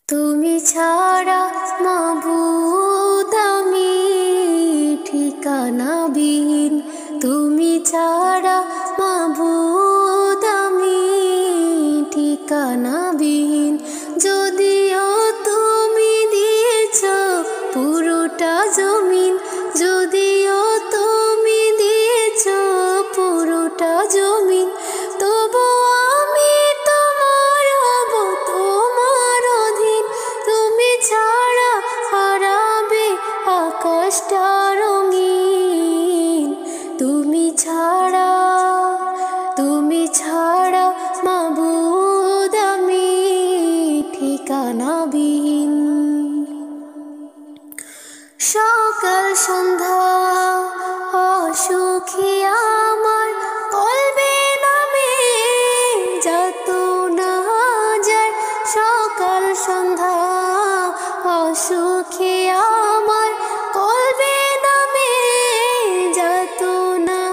তুমি ছাড়া মাবুদ আমি ঠিকানাবিহীন, তুমি ছাড়া মাবুদ আমি ঠিকানাবিহীন। যদিও তুমি দিয়েছ পুরোটা জমিন, যদিও তুমি দিয়েছ পুরোটা জমিন, তবু আমি তোমার হব, তোমার অধীন। তুমি ছাড়া হারাবে আকাশটা রঙিন, তুমি ছাড়া মাবুদ আমি ঠিকানাবিহীন। সকাল সন্ধ্যা অসুখী আমার কলবে নামে যত না যায়। সকাল সন্ধ্যা অসুখী আমার কলবে নামে যত না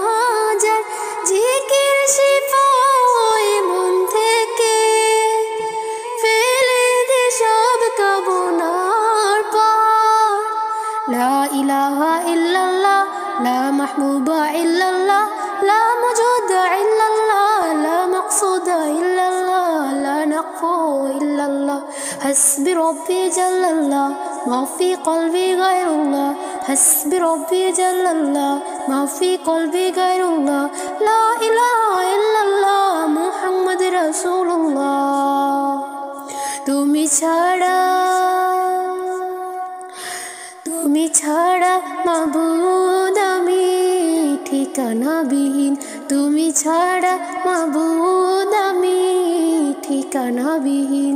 যায়। জিকির শিফায় মন থেকে ফেলে দে সব কামনার পার। লা ইলাহা ইল্লাল্লাহ, লা মাহবুবা ইল্লাল্লাহ, লা মওজুদা ইল্লাল্লাহ, লা মাকসুদা ইল্লাল্লাহ, লা নাকফু ইল্লাল্লাহ। হাসবি রব্বি জাল্লাল্লাহ, মা ফি কলবি গায়রুল্লাহ। হাসবি রব্বি জাল্লাল্লাহ, মা ফি কলবি গায়রুল্লাহ। লা ইলাহা ইল্লাল্লাহ মুহাম্মদ রাসূলুল্লাহ। তুমি ছাড়া মাবুদ আমি ঠিকানাবিহীন, তুমি ছাড়া মাবুদ আমি ঠিকানাবিহীন।